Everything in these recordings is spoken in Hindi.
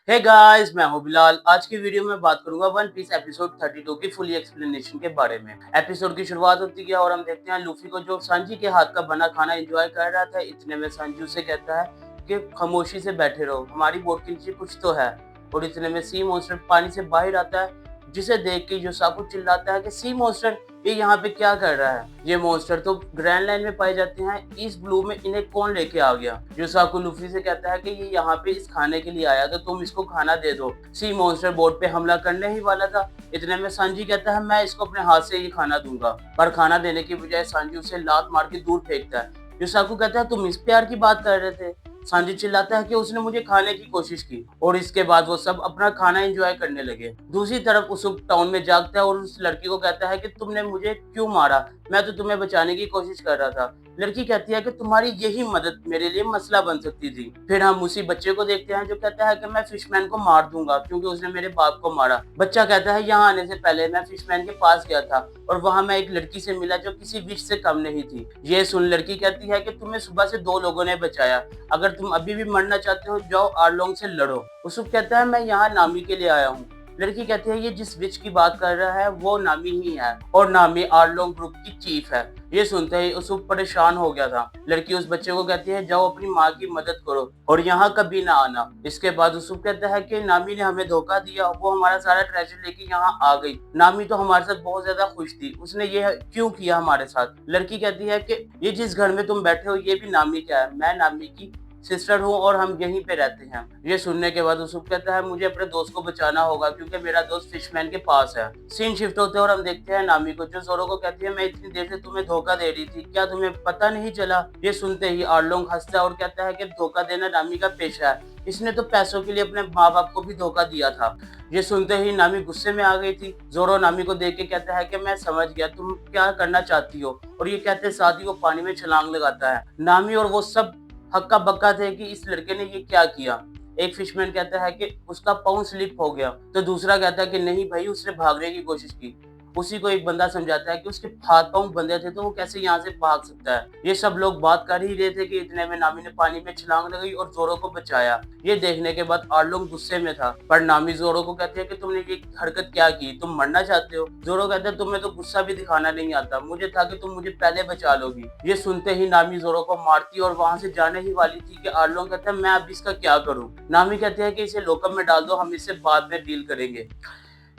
हे गाइस, मैं हूं बिलाल। आज की वीडियो में बात करूंगा वन पीस एपिसोड 32 की फुल एक्सप्लेनेशन के बारे में। एपिसोड की शुरुआत होती है और हम देखते हैं लूफी को जो सांजी के हाथ का बना खाना एंजॉय कर रहा था। इतने में सांजी उसे कहता है कि खामोशी से बैठे रहो, हमारी बोट के नीचे कुछ तो है। और इतने में सी मॉन्स्टर पानी से बाहर आता है, जिसे देख के योसाकु चिल्लाता है कि सी मॉन्स्टर ये यहाँ पे क्या कर रहा है। ये मॉन्स्टर तो ग्रैंड लाइन में पाए जाते हैं, इस ब्लू में इन्हें कौन लेके आ गया। योसाकु लूफी से कहता है कि ये यहाँ पे इस खाने के लिए आया, तो तुम इसको खाना दे दो। सी मॉन्स्टर बोट पे हमला करने ही वाला था। इतने में सांजी कहता है मैं इसको अपने हाथ से ये खाना दूंगा, पर खाना देने की बजाय सांजी उसे लात मार के दूर फेंकता है। योसाकु कहता है तुम इस प्यार की बात कर रहे थे। सांजी चिल्लाता है कि उसने मुझे खाने की कोशिश की, और इसके बाद वो सब अपना खाना एंजॉय करने लगे। दूसरी तरफ उसूक टाउन में जागता है और उस लड़की को कहता है कि तुमने मुझे क्यों मारा, मैं तो तुम्हें बचाने की कोशिश कर रहा था। लड़की कहती है कि तुम्हारी यही मदद मेरे लिए मसला बन सकती थी। फिर हम उसी बच्चे को देखते हैं जो कहता है कि मैं फिशमैन को मार दूंगा क्योंकि उसने मेरे बाप को मारा। बच्चा कहता है यहाँ आने से पहले मैं फिशमैन के पास गया था और वहाँ मैं एक लड़की से मिला जो किसी विश से कम नहीं थी। ये सुन लड़की कहती है कि तुम्हें सुबह से दो लोगों ने बचाया, अगर तुम अभी भी मरना चाहते हो जाओ आर्लोंग से लड़ो। उसुक कहता है मैं यहाँ नामी के लिए आया हूँ। लड़की कहती है ये जिस विच की बात कर रहा है वो नामी ही है, और नामी आर्लोंग ग्रुप की चीफ है। ये सुनते ही उसुक परेशान हो गया था। लड़की उस बच्चे को कहती है जाओ अपनी माँ की मदद करो और यहाँ कभी ना आना। इसके बाद उसुक कहता है कि नामी ने हमें धोखा दिया, वो हमारा सारा ट्रेजर लेके यहाँ आ गई। नामी तो हमारे साथ बहुत ज्यादा खुश थी, उसने ये क्यों किया हमारे साथ। लड़की कहती है कि ये जिस घर में तुम बैठे हो ये भी नामी का है, मैं नामी की सिस्टर हूँ और हम यहीं पे रहते हैं। ये सुनने के बाद उसुक कहता है मुझे अपने दोस्त को बचाना होगा क्योंकि मेरा दोस्त फिशमैन के पास है। सीन शिफ्ट होते हैं और हम देखते हैं नामी को जो जोरो को कहती है मैं इतनी देर से तुम्हें धोखा दे रही थी, क्या तुम्हें पता नहीं चला। ये सुनते ही आर्लोंग हंसता है और कहता है कि धोखा देना नामी का पेशा है, इसने तो पैसों के लिए अपने माँ बाप को भी धोखा दिया था। ये सुनते ही नामी गुस्से में आ गई थी। जोरो नामी को देख के कहता है कि मैं समझ गया तुम क्या करना चाहती हो, और ये कहते साथ ही वो पानी में छलांग लगाता है। नामी और वो सब हक्का बक्का थे कि इस लड़के ने ये क्या किया। एक फिशमैन कहता है कि उसका पाँव स्लिप हो गया, तो दूसरा कहता है कि नहीं भाई उसने भागने की कोशिश की। उसी को एक बंदा समझाता है कि उसके हाथ पांव बंधे थे तो वो कैसे यहाँ से भाग सकता है। ये सब लोग बात कर ही रहे थे कि इतने में नामी ने पानी में छलांग लगाई और जोरो को बचाया। ये देखने के बाद आर्लोंग गुस्से में था, पर नामी जोरो को कहती है कि तुमने ये हरकत क्या की, तुम मरना चाहते हो। जोरो कहता है तुम्हें तो गुस्सा भी दिखाना नहीं आता, मुझे था कि तुम मुझे पहले बचा लोगी। ये सुनते ही नामी जोरो को मारती और वहां से जाने ही वाली थी कि आर्लोंग कहता है मैं अब इसका क्या करूं। नामी कहती है कि इसे लोकअप में डाल दो, हम इससे बाद में डील करेंगे।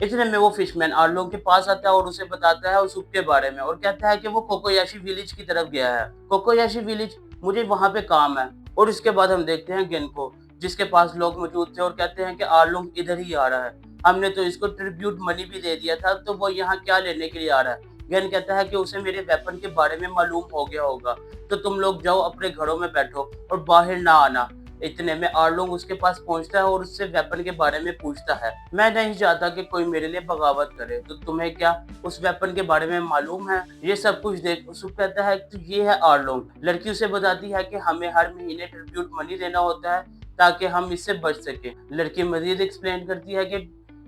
इतने में वो फिशमैन आर्लोंग के पास आता है और उसे बताता है उस उप के बारे में, और कहता है कि वो कोकोयाशी विलेज की तरफ गया है। कोकोयाशी विलेज, मुझे वहां पे काम है। और इसके बाद हम देखते हैं गेन को, जिसके पास लोग मौजूद थे और कहते हैं कि आर्लोंग इधर ही आ रहा है, हमने तो इसको ट्रिब्यूट मनी भी दे दिया था, तो वो यहाँ क्या लेने के लिए आ रहा है। गेन कहता है कि उसे मेरे वेपन के बारे में मालूम हो गया होगा, तो तुम लोग जाओ अपने घरों में बैठो और बाहर ना आना। इतने में आर्लोंग उसके पास पहुंचता है और उससे वेपन के बारे में पूछता है। मैं नहीं चाहता कि कोई मेरे लिए बगावत करे, तो तुम्हें क्या उस वेपन के बारे में मालूम है। ये सब कुछ देख उसको कहता है तो ये है आर्लोंग। लड़की उसे बताती है कि हमें हर महीने ट्रिब्यूट मनी देना होता है ताकि हम इससे बच सके। लड़की मजीद एक्सप्लेन करती है कि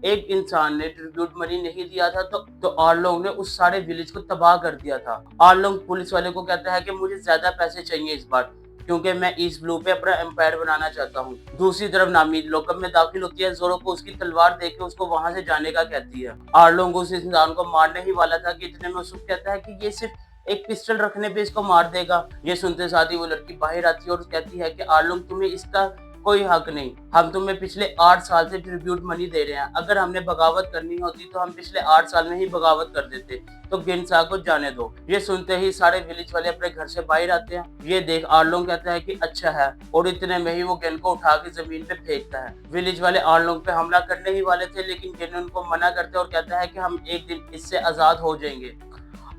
एक इंसान ने ट्रिब्यूट मनी नहीं दिया था तो आर्लोंग ने उस सारे विलेज को तबाह कर दिया था। आर्लोंग पुलिस वाले को कहता है कि मुझे ज्यादा पैसे चाहिए इस बार, क्योंकि मैं ईस्ट ब्लू पे अपना एम्पायर बनाना चाहता हूँ। दूसरी तरफ नामी लोकअप में दाखिल होती है, जोरो को उसकी तलवार देके उसको वहां से जाने का कहती है। आर्लोंग उस इंसान को मारने ही वाला था कि इतने में उसको कहता है कि ये सिर्फ एक पिस्टल रखने पे इसको मार देगा। ये सुनते साथ ही वो लड़की बाहर आती है और कहती है कि आर्लोंग तुम्हें इसका कोई हक नहीं, हम तुम्हें पिछले 8 साल से ट्रिब्यूट मनी दे रहे हैं, अगर हमने बगावत करनी होती तो हम पिछले 8 साल में ही बगावत कर देते, तो गिनसा को जाने दो। ये सुनते ही सारे विलेज वाले अपने घर से बाहर आते हैं। ये देख आर्लोंग कहता है कि अच्छा है, और इतने में ही वो गेन को उठा के जमीन पे फेंकता है। विलेज वाले आर्लोंग पे हमला करने ही वाले थे, लेकिन गेन उनको मना करते और कहता है कि हम एक दिन इससे आजाद हो जाएंगे।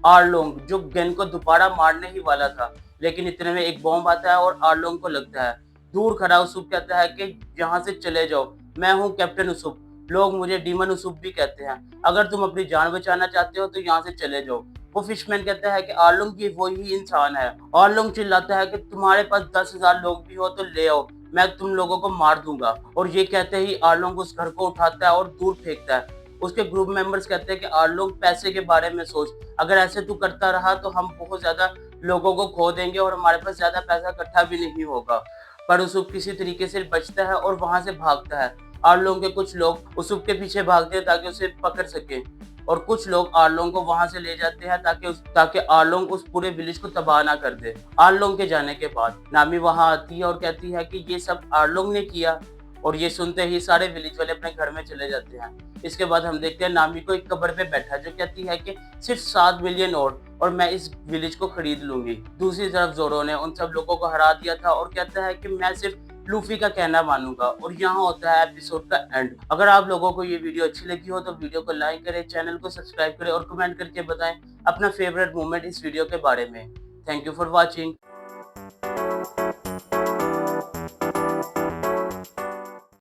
आर्लोंग जो गेन को दोबारा मारने ही वाला था, लेकिन इतने में एक बॉम्ब आता है और आर्लोंग को लगता है। दूर खड़ा उसूप कहता है कि यहाँ से चले जाओ, मैं हूँ कैप्टन उसूप, लोग मुझे डीमन उसूप भी कहते हैं, अगर तुम अपनी जान बचाना चाहते हो तो यहाँ से चले जाओ। वो फिशमैन कहता है कि आर्लोंग ये वही इंसान है। आर्लोंग चिल्लाता है कि तुम्हारे पास 10,000 लोग भी हो तो ले आओ, मैं तुम लोगों को मार दूंगा। और ये कहते ही आर्लोंग उस घर को उठाता है और दूर फेंकता है। उसके ग्रुप मेंबर्स कहते हैं कि आर्लोंग पैसे के बारे में सोच, अगर ऐसे तू करता रहा तो हम बहुत ज्यादा लोगों को खो देंगे और हमारे पास ज्यादा पैसा इकट्ठा भी नहीं होगा। पर उसूब किसी तरीके से बचता है और वहां से भागता है। आर्लोंग के कुछ लोग उसूब के पीछे भागते हैं ताकि उसे पकड़ सके और कुछ लोग आर्लोंग को वहां से ले जाते हैं ताकि आर्लोंग उस पूरे विलेज को तबाह ना कर दे। आर्लोंग के जाने के बाद नामी वहां आती है और कहती है कि ये सब आर्लोंग ने किया, और ये सुनते ही सारे विलेज वाले अपने घर में चले जाते हैं। इसके बाद हम देखते हैं नामी को एक कब्र पे बैठा जो कहती है कि सिर्फ 7 मिलियन और मैं इस विलेज को खरीद लूंगी। दूसरी तरफ जोरो ने उन सब लोगों को हरा दिया था और कहता है कि मैं सिर्फ लूफी का कहना मानूंगा। और यहाँ होता है एपिसोड का एंड। अगर आप लोगों को ये वीडियो अच्छी लगी हो तो वीडियो को लाइक करें, चैनल को सब्सक्राइब करें और कमेंट करके बताएं अपना फेवरेट मोमेंट इस वीडियो के बारे में। Thank you for watching.